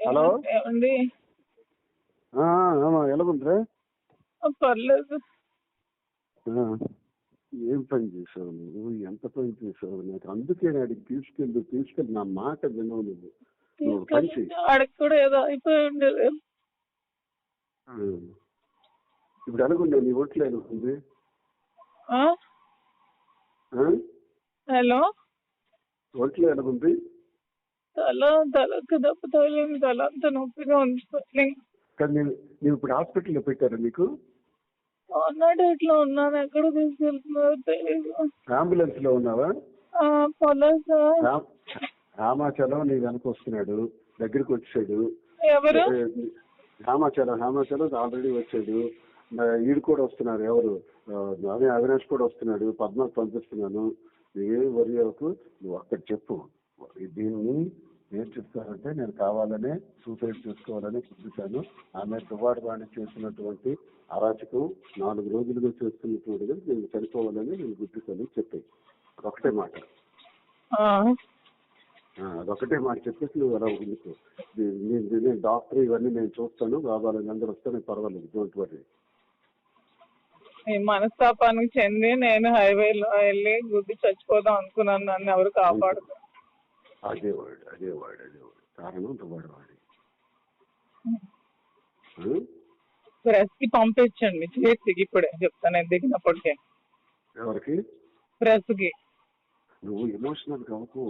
Hello ఏమండి? ఎలా ఉందిరా? పర్లేదు. ఏం పని చేసావు నువ్వు? ఎంత పని చేసావు? నాకు అందుకే అడిగి తీసుకెళ్ళి నా మాట వినవు నువ్వు. నువ్వు పని చెయ్యి. ఆడికి కూడా ఏదో అయిపోయి ఉండేది. ఇప్పుడు ఎలాగుండే నీ ఒంట్లో ఎలాగుంది? హలో, ఒంట్లో ఎలాగుంది? తలకు దెబ్బ తగిలింది. తల అంతా నొప్పిగా ఉంది. కానీ నువ్వు ఇప్పుడు హాస్పిటల్లో పెట్టారా నీకు? ఇట్లా ఉన్నాను. ఎక్కడ తీసుకెళ్తున్నారో తెలియదు. అంబులెన్స్ లో ఉన్నావా? రామాచలం నీ వెనక వస్తున్నాడు, దగ్గరికి వచ్చాడు. ఎవరు? రామాచలం ఆల్రెడీ వచ్చాడు. ఈడు కూడా వస్తున్నారు. ఎవరు? అవినాష్ కూడా వస్తున్నాడు. పద్మకు పంపిస్తున్నాను. నువ్వేం వరి అవ్వకు. నువ్వు అక్కడ చెప్పు. దీన్ని ఏం చెప్తానంటే, నేను కావాలనే సూసైడ్ చేసుకోవాలని చూపించాను. ఆమె దువ్వాడవాణి చేసినటువంటి అరాచకం 4 రోజులుగా చేస్తున్నటువంటిది నేను చనిపోవాలని నేను గుర్తిస్తాను చెప్పి అదొకటే మాట. అదొకటే మాట చెప్పేసి నువ్వు అలా ఉండుకో. నేను డాక్టర్ ఇవన్నీ నేను చూస్తాను. కావాలని అందరూ వస్తే పర్వాలేదు, డోంట్ వరీ. ఈ మనస్తాపానికి చెంది నేను హైవేలో వెళ్ళి గుద్ది చచ్చిపోదాం అనుకున్నాను. నన్ను ఎవరు కాపాడుతారు? అదే వాడు కారణం దువ్వాడవాడి. ప్రెస్ కి పంపించండి చేతికి. ఇప్పుడే చెప్తాను నేను దిగినప్పటికే. ఎవరికి? ప్రెస్ కి. నువ్వు ఎమోషనల్ కావకు.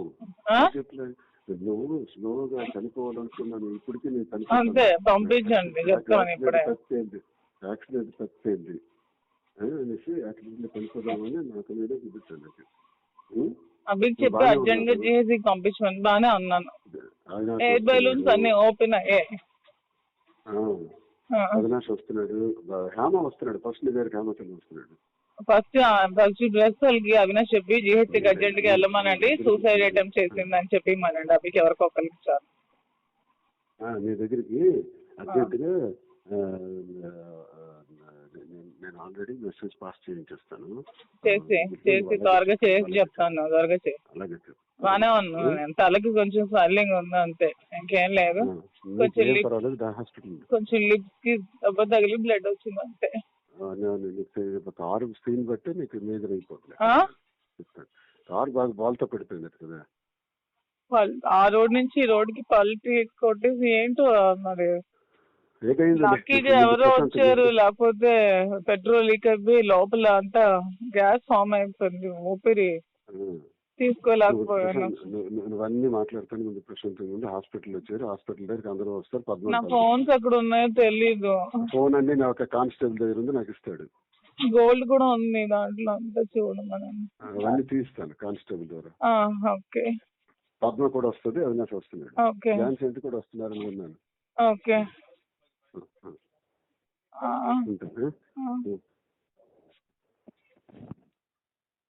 నువ్వు స్లోగా చనిపోవాలనుకున్నాను. ఇప్పటికీ నేను అంతే, పంపించండి చెప్తాను ఇప్పుడే. యాక్సిడెంట్ తప్పింది అనేసి యాక్సిడెంట్ లో చనిపోదామని నాకు మీద చూపించాను. అవి చెప్పి అర్జెంట్ గా చేసి పంపించమని బానే అన్నాను. ఎయిర్ బెలూన్స్ అన్ని ఓపెన్ అయ్యాయి. అవినాష్ వస్తున్నాడు, హేమ వస్తున్నాడు. ఫస్ట్ నీ దగ్గర హేమచంద్ర వస్తున్నాడు. ఫస్ట్ డ్రెస్ వాళ్ళకి అవినాష్ చెప్పి జిహెచ్కి అర్జెంట్ గా వెళ్ళమనండి, సూసైడ్ అటెంప్ట్ చేసిందని చెప్పి మనండి. అవికి ఎవరికి ఒకరికి ఇచ్చారు. నీ దగ్గరికి అర్జెంట్ గా నేను ఆల్రెడీ మెసేజ్ పాస్ చేయించేస్తాను. చేసి త్వరగా చేసి చెప్తాను. త్వరగా చేసి. అలాగే బానే ఉన్నాను. తలకి కొంచెం స్వెల్లింగ్ ఉంది అంతే, ఇంకేం లేదు. కొంచెం లిప్స్ కి దెబ్బ తగిలి బ్లడ్ వచ్చింది అంతే. కారు స్క్రీన్ బట్టి నీకు మేజర్ అయిపోతుంది. కారు బాగా బాల్తో పెడిపోయింది కదా. ఆ రోడ్ నుంచి ఈ రోడ్కి పల్టీ కొట్టేసి ఏంటో మరి లక్కీగా ఎవరో వచ్చారు. లేకపోతే పెట్రోల్ లీక్ అయిపోయి లోపల అంతా గ్యాస్ ఫామ్ అయిపోయింది. ఊపిరి తీసుకోలేకపోయాను. నువ్వన్నీ మాట్లాడుతాను ముందు ప్రశాంతంగా ఉంది. హాస్పిటల్ వచ్చారు. హాస్పిటల్ దగ్గరికి అందరూ వస్తారు. నా ఫోన్స్ ఎక్కడ ఉన్నాయో తెలీదు. ఫోన్ అన్ని నా ఒక కానిస్టేబుల్ దగ్గర ఉంది, నాకు ఇస్తాడు. గోల్డ్ కూడా ఉంది దాంట్లో, అంతా చూడమని. అవన్నీ తీస్తాను కానిస్టేబుల్ ద్వారా. ఓకే. పద్మ కూడా వస్తుంది, అవినాష్ వస్తున్నాడు, డాన్స్ ఏంటి కూడా వస్తున్నారు అనుకున్నాను. ఓకే.